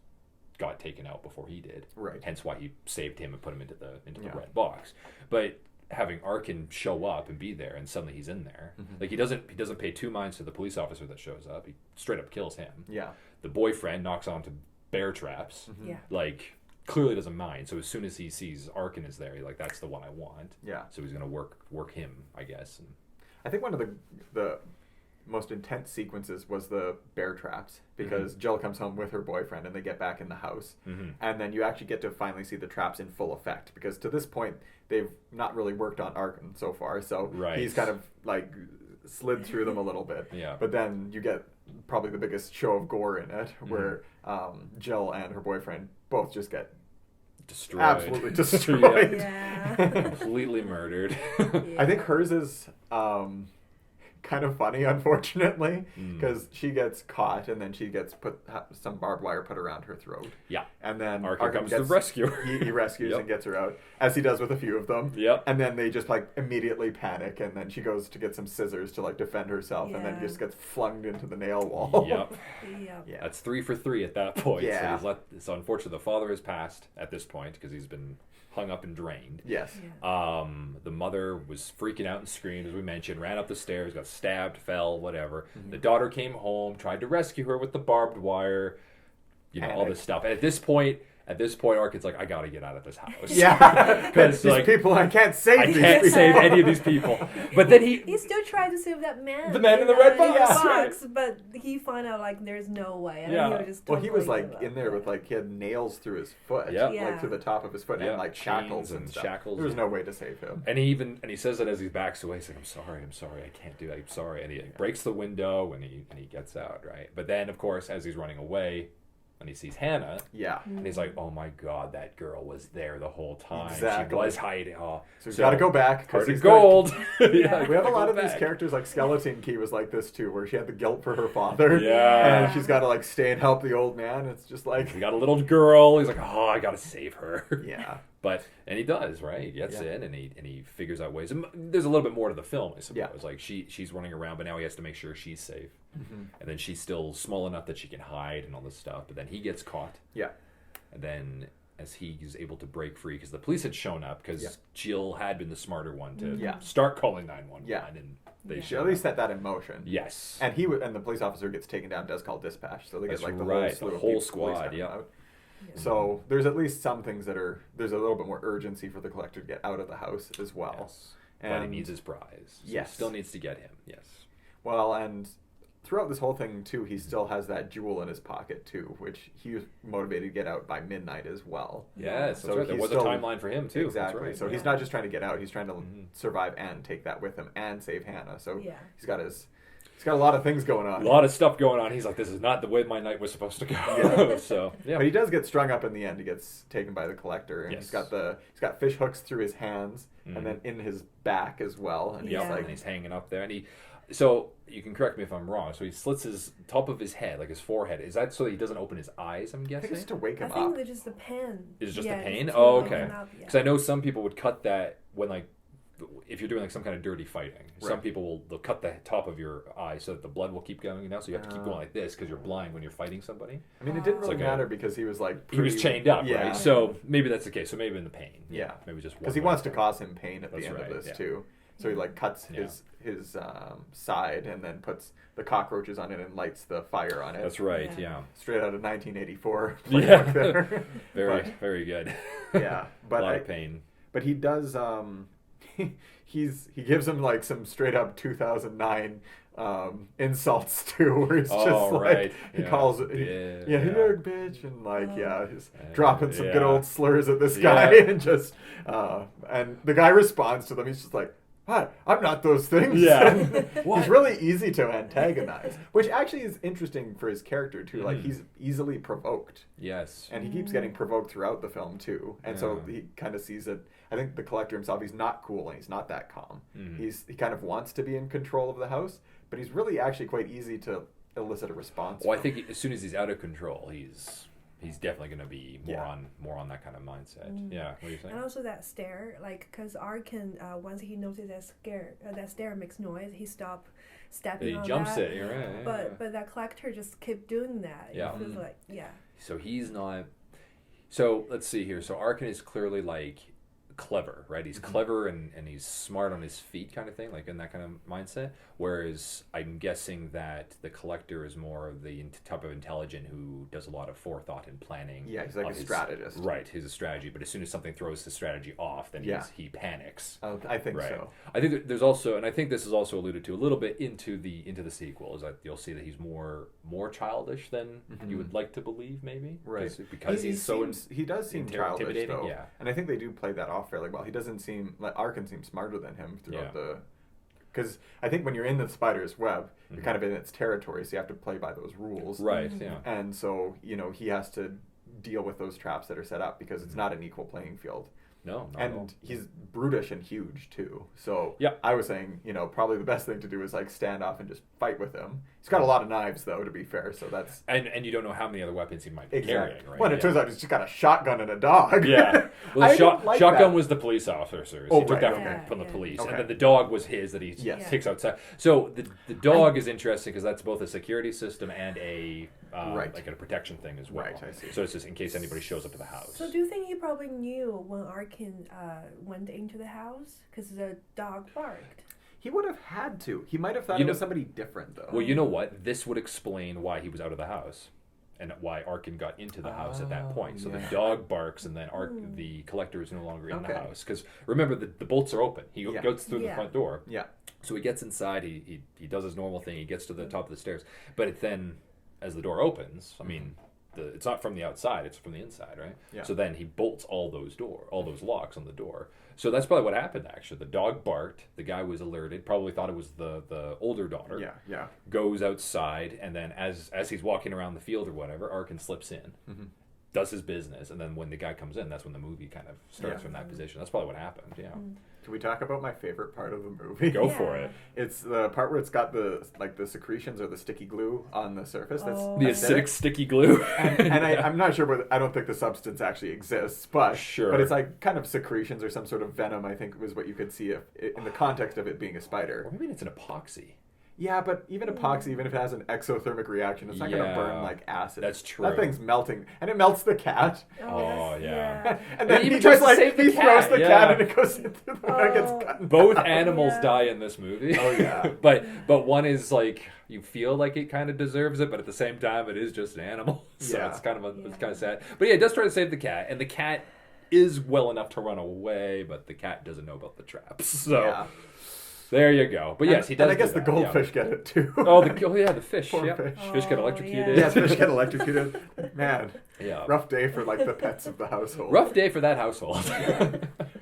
got taken out before he did, right? Hence why he saved him and put him into the red box. But having Arkin show up and be there, and suddenly he's in there, like he doesn't pay two minds to the police officer that shows up. He straight up kills him. Yeah. The boyfriend knocks onto bear traps. Yeah. Like clearly doesn't mind. So as soon as he sees Arkin is there, he's like, that's the one I want. Yeah. So he's gonna work him, I guess. And I think one of the most intense sequences was the bear traps, because Jill comes home with her boyfriend and they get back in the house, and then you actually get to finally see the traps in full effect, because to this point they've not really worked on Arkin so far, so he's kind of like slid through them a little bit. Yeah. But then you get probably the biggest show of gore in it, where Jill and her boyfriend both just get destroyed. Absolutely destroyed. Completely murdered. I think hers is kind of funny, unfortunately, because she gets caught and then she gets some barbed wire put around her throat. Yeah. And then Arkin comes to rescue her. He rescues and gets her out, as he does with a few of them. Yep. And then they just like immediately panic, and then she goes to get some scissors to like defend herself, and then just gets flung into the nail wall. Yep. Yeah. That's 3 for 3 at that point. Yeah. So unfortunately, the father has passed at this point because he's been hung up and drained. Yes. Yeah. The mother was freaking out and screamed, as we mentioned, ran up the stairs, got stabbed, fell, whatever. The daughter came home, tried to rescue her with the barbed wire, all this stuff. And at this point, At this point, Arkin's like, I gotta get out of this house. Yeah, because these like people, I can't save I these can't people. save any of these people. But then He still tried to save that man. The man in the red box, box, but he found out like there's no way. And Yeah. he was just Well, he was totally like give up. in there with like he had nails through his foot, Yeah. Yeah. like to the top of his foot, Yeah. and like shackles Chains and and stuff. shackles, There was yeah. no way to save him. And he says that as he backs away, he's like, I'm sorry, I can't do that, I'm sorry. And he breaks the window and he gets out, right? But then, of course, as he's running away, and he sees Hannah, Yeah. and he's like, oh my god, that girl was there the whole time. Exactly. She was hiding. Oh. So he's got to go back. 'cause Heart of he's gonna- gold. Yeah. We have a gotta lot go of these back. characters, like Skeleton Key was like this too, where she had the guilt for her father. Yeah. And she's got to like stay and help the old man. It's just like, He got a little girl. He's like, oh, I gotta save her. yeah. And he does, right? He gets Yeah. in and he figures out ways. And there's a little bit more to the film, I suppose. Yeah. Like she's running around, but now he has to make sure she's safe. Mm-hmm. And then she's still small enough that she can hide and all this stuff. But then he gets caught. Yeah. And then as he's able to break free, because the police had shown up, because Yeah. Jill had been the smarter one to Yeah. start calling 911. Yeah. And they Yeah. She showed at least up. set that in motion. Yes. And and the police officer gets taken down, does call dispatch. So they That's get like the right, whole the slew of whole police squad, coming yeah. out. So there's at least some things there's a little bit more urgency for the collector to get out of the house as well. Yes. But he And needs his prize. So Yes. he still needs to get him. Yes. well, and throughout this whole thing too, he still has that jewel in his pocket too, which he was motivated to get out by midnight as well. Yes. So That's right. There he's was still- a timeline for him too. Exactly. That's right. So he's Yeah. not just trying to get out; he's trying to Mhm. survive and take that with him and save Hannah. So Yeah. he's got a lot of things going on. A lot of stuff going on. He's like, this is not the way my night was supposed to go. Yeah. So yeah. But he does get strung up in the end. He gets taken by the collector, and Yes. he's got fish hooks through his hands Mhm. and then in his back as well. And Yeah, he's like, and he's hanging up there, and so you can correct me if I'm wrong. So he slits his top of his head, like his forehead. Is that so he doesn't open his eyes? I'm I think guessing. it's just to wake I him think up. it's just the pain. Is it just Yeah, the pain? to Oh, wake okay. him up, yeah. Because I know some people would cut that when like if you're doing like some kind of dirty fighting. Some Right. people they'll cut the top of your eye so that the blood will keep going. So you have to keep going like this because you're blind when you're fighting somebody. I mean, it didn't It's really like a- matter because he was like He was pretty- chained up, yeah. right? So maybe that's the case. So maybe in the pain. Yeah. Maybe just because he wants to cause him pain at the That's end right, of this yeah. too. So he like cuts Yeah. his side and then puts the cockroaches on it and lights the fire on it. That's right. Yeah. Yeah. Straight out of 1984. Yeah. playbook there. Very But- very good. yeah, but a lot of pain. But he does. He gives him like some straight up 2009 insults too, where he's Oh, just like right. he Yeah. calls it, Yeah. yeah, Yeah. look, bitch, and like he's Yeah. dropping some good Yeah. old slurs at this Yeah. guy, and just and the guy responds to them. He's just like, "Hi, I'm not those things." Yeah. And he's really easy to antagonize, which actually is interesting for his character too. Like Mhm. he's easily provoked. Yes. And he keeps getting provoked throughout the film too, and so Yeah. he kind of sees it. I think the collector himself, he's not cool and he's not that calm. Mhm. He kind of wants to be in control of the house, but he's really actually quite easy to elicit a response. Well, I from. think as soon as he's out of control, he's definitely going to be more on that kind of mindset. Yeah. What are you saying? And also that stare, like, because Arkin, once he noticed that stare makes noise, he stopped stepping He on jumps that. it. You're right. yeah, But yeah. but that collector just kept doing that. Yeah. It feels like So he's not. So let's see here. So Arkin is clearly like clever, right? He's clever and he's smart on his feet, kind of thing, like in that kind of mindset. Whereas I'm guessing that the collector is more of the type of intelligent who does a lot of forethought and planning. Yeah, he's like of a his- strategist. Right, he's a strategy. But as soon as something throws his strategy off, then Yeah. he panics. I think Right. so. I think that there's also, and I think this is also alluded to a little bit into the sequel, is that you'll see that he's more childish than you would like to believe, maybe. Right, Because he he's so he does seem childish intimidating, though, yeah. and I think they do play that off fairly well. He doesn't seem like Arkin seems smarter than him throughout Yeah. because I think when you're in the spider's web, you're kind of in its territory, so you have to play by those rules. right. Yeah. And so, he has to deal with those traps that are set up because it's not an equal playing field. No, not at all. And he's brutish and huge too. So Yeah. I was saying, probably the best thing to do is like stand off and just fight with him. He's got a lot of knives though, to be fair. So that's And you don't know how many other weapons he might be exactly. carrying, right? Well, it turns out he's just got a shotgun and a dog. Yeah. Well, I the don't like shotgun that. was the police officers. Oh, he took right, that okay. from the Yeah. police. Okay. And then the dog was his that he Yes. takes outside. So the dog is interesting because that's both a security system and a Right. like a protection thing as well. Right, I see. So it's just in case anybody shows up to the house. So do you think he probably knew when Arkin went into the house because the dog barked? He would have had to. He might have thought You it was know- somebody different though. Well, you know what? This would explain why he was out of the house. and why Arkin got into the house at that point. So yeah. the dog barks, and then the collector is no longer in the house. Because remember, the bolts are open. He goes through the front door. Yeah. So he gets inside. He does his normal thing. He gets to the top of the stairs. But then, as the door opens, I mean, it's not from the outside; it's from the inside, right? Yeah. So then he bolts all those locks on the door. So that's probably what happened. Actually, the dog barked. The guy was alerted. Probably thought it was the older daughter. Yeah. Yeah. Goes outside, and then as he's walking around the field or whatever, Arkin slips in, does his business, and then when the guy comes in, that's when the movie kind of starts from that position. That's probably what happened. Yeah. Can we talk about my favorite part of the movie? Go for it. It's the part where it's got the secretions or the sticky glue on the surface. That's The acidic sticky glue. and I'm not sure whether I don't think the substance actually exists, but it's like kind of secretions or some sort of venom. I think was what you could see if, in the context of it being a spider. Or maybe it's an epoxy. Yeah, but even epoxy, even if it has an exothermic reaction, it's not going to burn like acid. That's true. That thing's melting, and it melts the cat. Oh, yeah. And then he he tries just to save the he cat, throws the cat, and it goes into the it gets cut in Both half. animals die in this movie. Oh yeah. but one is like you feel like it kind of deserves it, but at the same time it is just an animal. So Yeah. it's kind of sad. But yeah, it does try to save the cat, and the cat is well enough to run away, but the cat doesn't know about the traps. So Yeah. there you go. But yes, he does. And I guess do the that, goldfish get it too. the fish. Poor Yeah, fish. fish get electrocuted. Yeah, fish get electrocuted. Man, Yeah. rough day for like the pets of the household. Rough day for that household.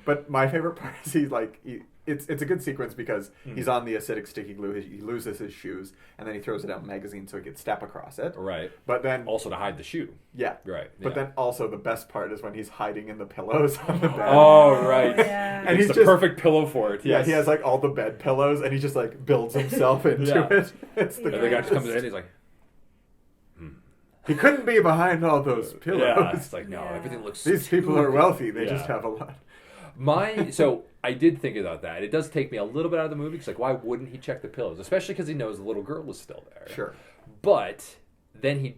But my favorite part is it's a good sequence because he's on the acidic sticky glue. He loses his shoes, and then he throws it out in a magazine so he can step across it. Right. But then Also to hide the shoe. yeah. Right. But yeah. then also the best part is when he's hiding in the pillows on the bed. Oh, right. Yeah. And And he's he's the just- perfect pillow for it. Yeah, Yes. he has like all the bed pillows, and he just like builds himself into Yeah. it. It's the And the guy just comes greatest. in, he's like, He couldn't be behind all those pillows. yeah. It's like, no, Yeah. everything looks These people are wealthy. They Yeah. just have a lot. So I did think about that. It does take me a little bit out of the movie. It's like, why wouldn't he check the pillows? Especially because he knows the little girl is still there. Sure. But then he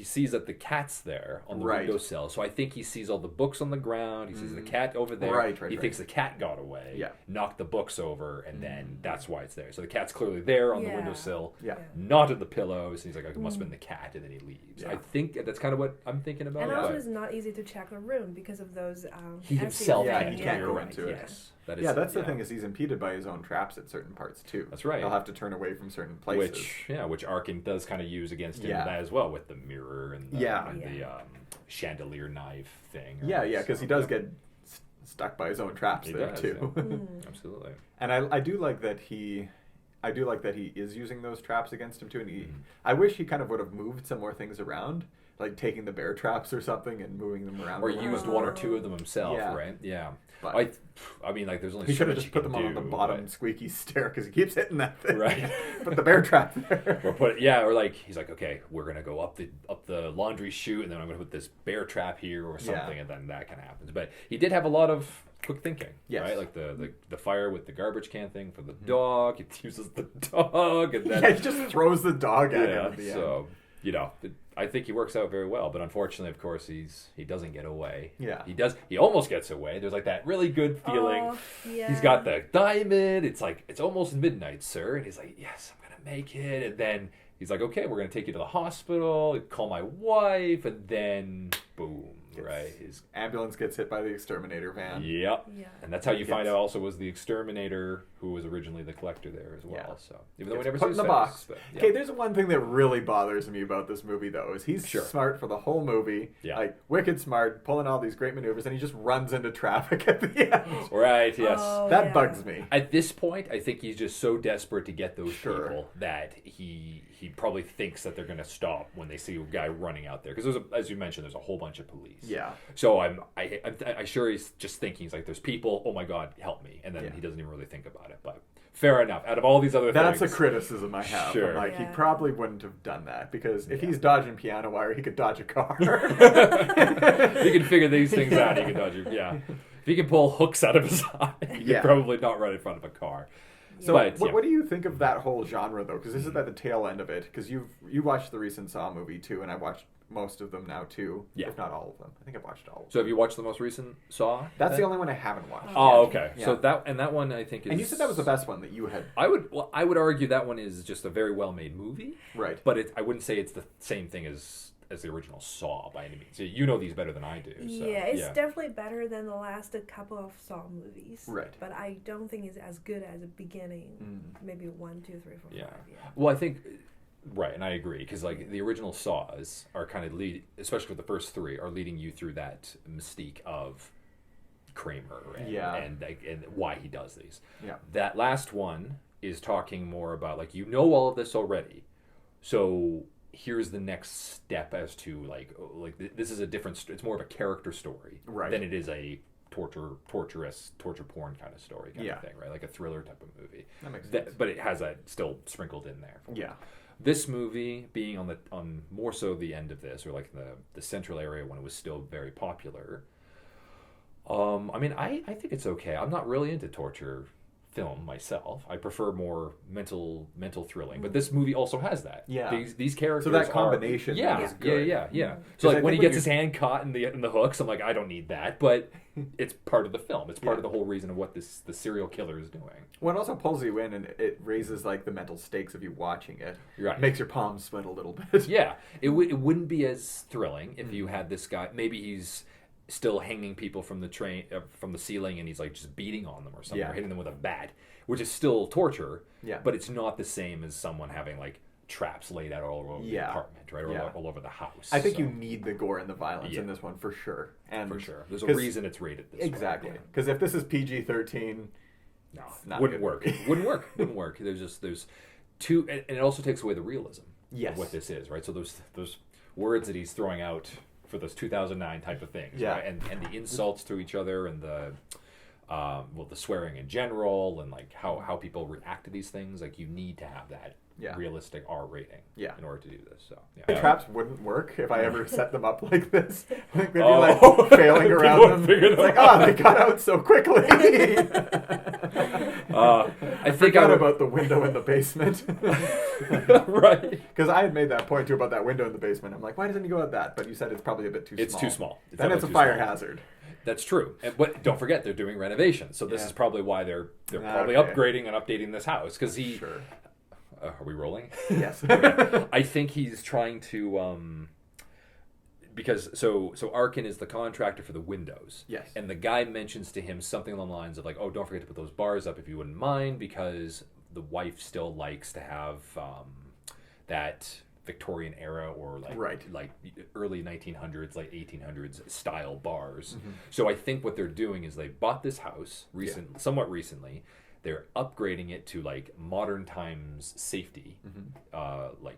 sees that the cat's there on the Right. windowsill. So I think he sees all the books on the ground. He sees the cat over there. Right, He thinks the cat got away, Yeah. knocked the books over, and then that's why it's there. So the cat's clearly there on the Yeah. windowsill, Yeah. not at the pillows. And he's like, it must have been the cat, and then he leaves. Yeah. I think that's kind of what I'm thinking about. And also, but it's not easy to check a room because of those. he acid himself Yeah, can't he can't go go right. into it. Yes. That is, Yeah, that's the thing is he's impeded by his own traps at certain parts too. That's right. He'll have to turn away from certain places. Which Arkin does kind of use against him Yeah. as well with the mirror and the, Yeah. and the chandelier knife thing. Yeah, because So, he does yeah. get stuck by his own traps He there does, too. Mm. Absolutely. And I do like that he is using those traps against him too. And I wish he kind of would have moved some more things around, like taking the bear traps or something and moving them around. Or a little used bit one or more. two of them himself, Yeah. right? Yeah. But- I mean, like, there's only He so should have much just you put can them on the do, bottom but- squeaky stair because he keeps hitting that thing. Right. Put the bear trap there. Or like he's like, okay, we're gonna go up the laundry chute, and then I'm gonna put this bear trap here or something, Yeah. and then that kind of happens. But he did have a lot of quick thinking, Yes. right? Like the fire with the garbage can thing for the dog. He uses the dog, and then Yeah, he just throws the dog at him yeah. at the end. So I think he works out very well, but unfortunately, of course, he doesn't get away. Yeah. He almost gets away. There's like that really good feeling. Oh, yeah. He's got the diamond. It's like, it's almost midnight, sir. And he's like, yes, I'm going to make it. And then he's like, okay, we're going to take you to the hospital, call my wife. And then, boom, right? His Ambulance gets hit by the exterminator van. Yep. Yeah. And that's how you find Gets- out also was the exterminator who was originally the collector there as well. Yeah. So even though we Gets never put see in the his box. face, but, yeah. Okay, there's one thing that really bothers me about this movie, though, is he's Sure. smart for the whole movie. Yeah. Like, wicked smart, pulling all these great maneuvers, and he just runs into traffic at the end. Right, yes. Oh, That yeah. bugs me. At this point, I think he's just so desperate to get those Sure. people that he probably thinks that they're going to stop when they see a guy running out there. Because as you mentioned, there's a whole bunch of police. Yeah. So I'm sure he's just thinking, he's like, there's people, oh my God, help me. And then Yeah. he doesn't even really think about it. But fair enough. Out of all these other That's things. a criticism I have. Sure. I'm like, he Yeah. probably wouldn't have done that, because if he's dodging piano wire, he could dodge a car. He can figure these things out. He can dodge it. Yeah. If he can pull hooks out of his eye, he Yeah. can probably not run in front of a car. So, But, what, yeah. what do you think of that whole genre, though? Because this is at the tail end of it. Because you watched the recent Saw movie too, and I watched most of them now too, Yeah. if not all of them. I think I've watched all of them. So have you watched the most recent Saw? That's then? the only one I haven't watched. Oh, yet. okay. Yeah. So that one I think is. And you said that was the best one that you had. I would argue that one is just a very well made movie, Right. but I wouldn't say it's the same thing as as the original Saw by any means. So you know these better than I do. So, yeah, it's definitely better than the last couple of Saw movies. Right. But I don't think it's as good as the beginning. Maybe 1, 2, 3, 4, 5. Yeah. Well, I think. Right, and I agree, because like the original Saws are kind of especially with the first 3, are leading you through that mystique of Kramer and why he does these. Yeah. That last one is talking more about like, you know all of this already, so here's the next step as to like this is a different. It's more of a character story than it is a torture porn kind of story kind of thing, right? Like a thriller type of movie. That makes sense. But it has that still sprinkled in there. Yeah. This movie being on more so the end of this, or like the central area when it was still very popular. I mean, I think it's okay. I'm not really into torture film myself. I prefer more mental thrilling. But this movie also has that. Yeah. These characters. So that combination. Yeah. Good. Yeah. So like when he gets his hand caught in the hooks, I'm like, I don't need that. But it's part of the film. It's part of the whole reason of what the serial killer is doing. Well, it also pulls you in, and it raises like the mental stakes of you watching it. Right. Makes your palms sweat a little bit. Yeah. It wouldn't be as thrilling if you had this guy. Maybe he's still hanging people from the ceiling, and he's like just beating on them or something, or hitting them with a bat, which is still torture. Yeah. But it's not the same as someone having like traps laid out all over the apartment, right? Or all over the house. I think you need the gore and the violence in this one for sure. And for sure, there's a reason it's rated this way. Exactly. Because if this is PG-13, no, wouldn't work. Wouldn't work. There's two, and it also takes away the realism of what this is, right? So those words that he's throwing out for those 2009 type of things, right? And the insults to each other, and the swearing in general, and like how people react to these things. Like, you need to have that realistic R rating in order to do this. So the traps wouldn't work if I ever set them up like this. I think they'd be like failing around them. It's like, they got out so quickly. I forgot about the window in the basement. Right. Because I had made that point too about that window in the basement. I'm like, why doesn't he go at that? But you said it's probably a bit too small. It's too small. Then it's a fire hazard. That's true. But don't forget, they're doing renovations. So this is probably why they're probably upgrading and updating this house. Because he... Sure. Are we rolling? Yes. I think he's trying to... because so Arkin is the contractor for the windows. Yes. And the guy mentions to him something along the lines of like, oh, don't forget to put those bars up if you wouldn't mind, because the wife still likes to have that Victorian era or like early 1900s, late 1800s style bars. Mm-hmm. So I think what they're doing is they bought this house somewhat recently. They're upgrading it to like modern times safety, like,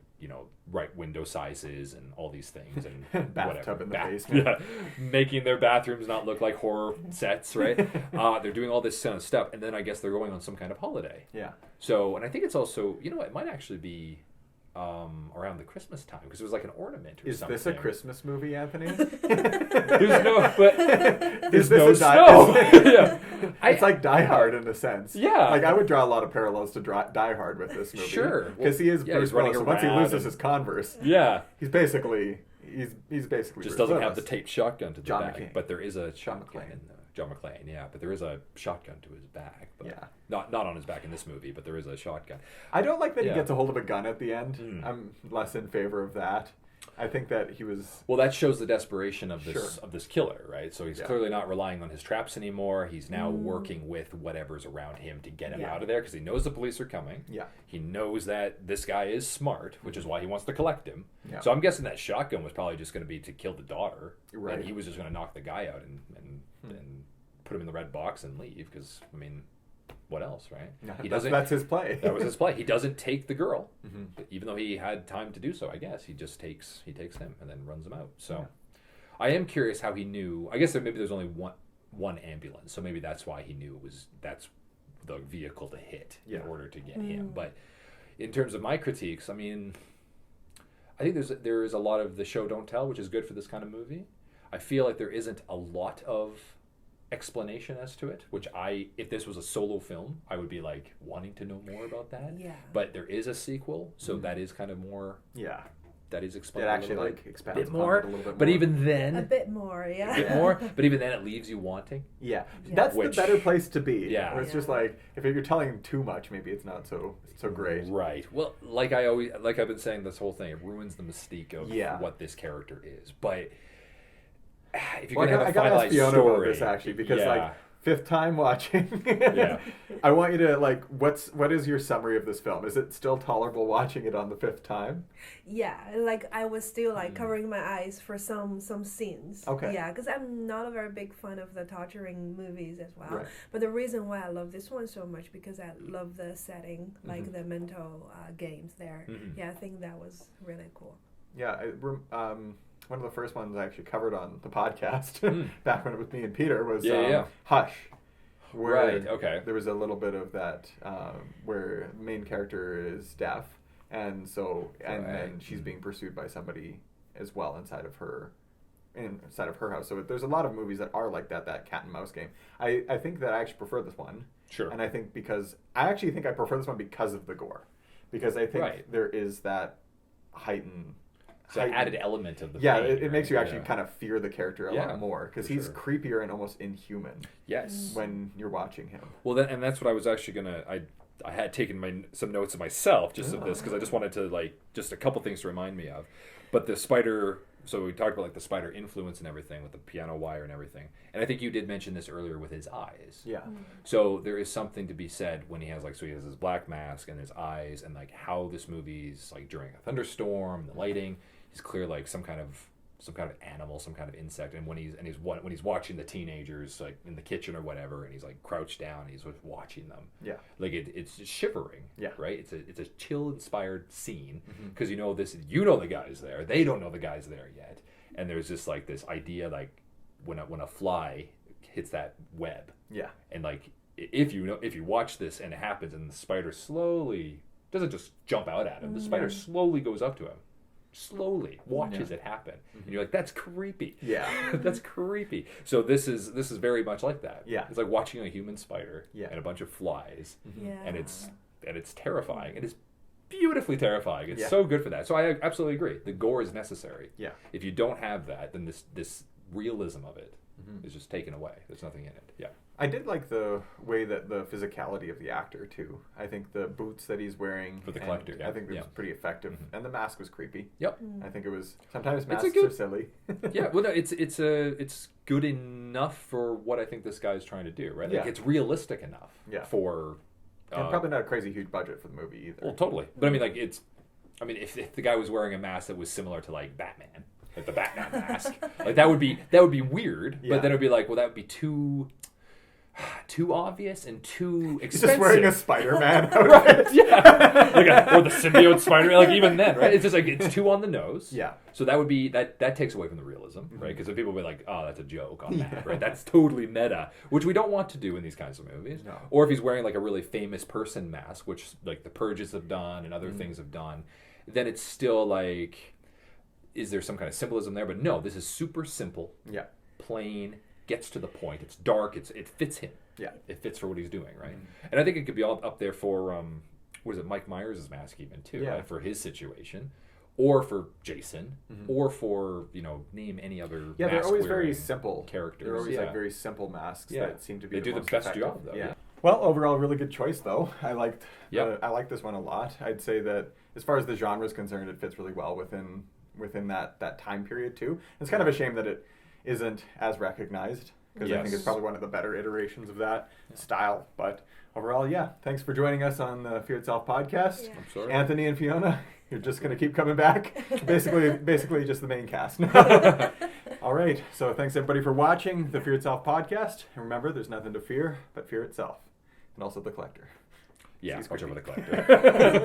right window sizes and all these things, and bathtub in the basement, making their bathrooms not look like horror sets, right? They're doing all this kind of stuff, and then I guess they're going on some kind of holiday. Yeah. So, and I think it's also, it might actually be around the Christmas time, because it was like an ornament or something. Is this a Christmas movie, Anthony? There's no snow. It's like Die Hard in a sense. Yeah. Like, I would draw a lot of parallels to Die Hard with this movie. Sure. Because he is Bruce Willis, and once he loses his Converse, he's basically just Bruce doesn't have the taped shotgun to the John back, McClane. but there is a shotgun in John McClane, but there is a shotgun to his back. But not on his back in this movie, but there is a shotgun. I don't like that he gets a hold of a gun at the end. I'm less in favor of that. I think that he was... Well, that shows the desperation of this killer, right? So he's clearly not relying on his traps anymore. He's now working with whatever's around him to get him out of there, because he knows the police are coming. Yeah. He knows that this guy is smart, which is why he wants to collect him. Yeah. So I'm guessing that shotgun was probably just going to be to kill the daughter. Right. And he was just going to knock the guy out and put him in the red box and leave, because, what else, right? He doesn't. That's his play. That was his play. He doesn't take the girl, even though he had time to do so. I guess he just takes him and then runs him out. So, I am curious how he knew. I guess maybe there's only one ambulance, so maybe that's why he knew that's the vehicle to hit in order to get him. But in terms of my critiques, I think there is a lot of the show don't tell, which is good for this kind of movie. I feel like there isn't a lot of explanation as to it, which if this was a solo film, I would be like wanting to know more about that. Yeah. But there is a sequel, so that is kind of more that is It explained actually a like expands bit upon more, it a little bit but more. even then, A bit more, yeah. a bit more, but even then, it leaves you wanting. Yeah, Yeah. that's Which- the better place to be. Yeah. Where it's just Yeah. like if you're telling too much, maybe it's not so great. Right. Well, like I've been saying this whole thing, it ruins the mystique of Yeah. what this character is. But if you're Well, gonna I have a gotta ask finite Fiona story, about this actually because yeah. like fifth time watching. Yeah. I want you to like what is your summary of this film? Is it still tolerable watching it on the fifth time? Yeah, like I was still like covering my eyes for some scenes. Okay. Yeah, because I'm not a very big fan of the torturing movies as well. Right. But the reason why I love this one so much because I love the setting, like the mental games there. Yeah, I think that was really cool. Yeah, one of the first ones I actually covered on the podcast back when it was me and Peter was Hush. Where Right, okay. There was a little bit of that where the main character is deaf, and then she's being pursued by somebody as well inside of her house. So there's a lot of movies that are like that cat and mouse game. I think that I actually prefer this one. Sure. And I actually think I prefer this one because of the gore, because I think there is that heightened. It's an added element of the Yeah, pain, it makes you right? actually kind of fear the character a lot more because for he's sure. creepier and almost inhuman Yes. when you're watching him. Well, and that's what I was actually gonna. I had taken some notes of myself just of this because I just wanted to just a couple things to remind me of. But the spider. So we talked about like the spider influence and everything with the piano wire and everything. And I think you did mention this earlier with his eyes. Yeah. So there is something to be said when he has he has his black mask and his eyes and like how this movie's like during a thunderstorm, the lighting. He's clear like some kind of animal, some kind of insect, and when he's watching the teenagers like in the kitchen or whatever, and he's like crouched down, and he's just watching them. Yeah. Like it's just shivering. Yeah. Right. It's a chill inspired scene because you know the guy's there. They don't know the guy's there yet, and there's just like this idea like when a fly hits that web. Yeah. And like if you watch this and it happens and the spider slowly doesn't just jump out at him, the spider slowly goes up to him. Slowly watches it happen, and you're like, "That's creepy." Yeah. That's creepy. So this is very much like that. Yeah. It's like watching a human spider Yeah. and a bunch of flies, Yeah. and it's terrifying. It is beautifully terrifying. It's Yeah. so good for that. So I absolutely agree. The gore is necessary. Yeah. If you don't have that, then this realism of it is just taken away. There's nothing in it. Yeah. I did like the way that the physicality of the actor too. I think the boots that he's wearing For the collector, and yeah. I think it was pretty effective, and the mask was creepy. Yep. I think it was sometimes a masks good- are silly. Yeah, well, no, it's good enough for what I think this guy's trying to do, right? Like Yeah. it's realistic enough Yeah. for. And probably not a crazy huge budget for the movie either. Well, totally. But I mean, like if the guy was wearing a mask that was similar to like Batman, like the Batman mask, like that would be weird. Yeah. But then it'd be like, well, that would be too obvious and too He's expensive. just wearing a Spider-Man outfit. Right, yeah. or the symbiote spider, like even then, right? It's just like it's too on the nose. Yeah. So that would be that takes away from the realism, right? Because people would be like, oh, that's a joke on that, right? That's totally meta, which we don't want to do in these kinds of movies. No. Or if he's wearing like a really famous person mask, which like the Purges have done and other things have done, then it's still like, is there some kind of symbolism there? But no, this is super simple, Yeah. plain, gets to the point. It's dark. It fits him. Yeah. It fits for what he's doing, right? And I think it could be all up there for was it Mike Myers' mask even too, Yeah. right? For his situation, or for Jason, or for name any other. Yeah, they're always very mask-wearing simple characters. They're always yeah. like very simple masks Yeah. that seem to be They do the most best effective. job, though. Yeah. Yeah. Well, overall, really good choice though. I liked. Yep. I like this one a lot. I'd say that as far as the genre is concerned, it fits really well within that time period too. It's kind of a shame that it isn't as recognized because I think Yes. it's probably one of the better iterations of that style. But overall, yeah. Thanks for joining us on the Fear Itself podcast. Yeah. I'm sorry. Anthony and Fiona, you're just going to keep coming back. basically just the main cast. All right. So thanks everybody for watching the Fear Itself podcast. And remember, there's nothing to fear but fear itself. And also the collector. Yeah, He's watch over creepy. the collector.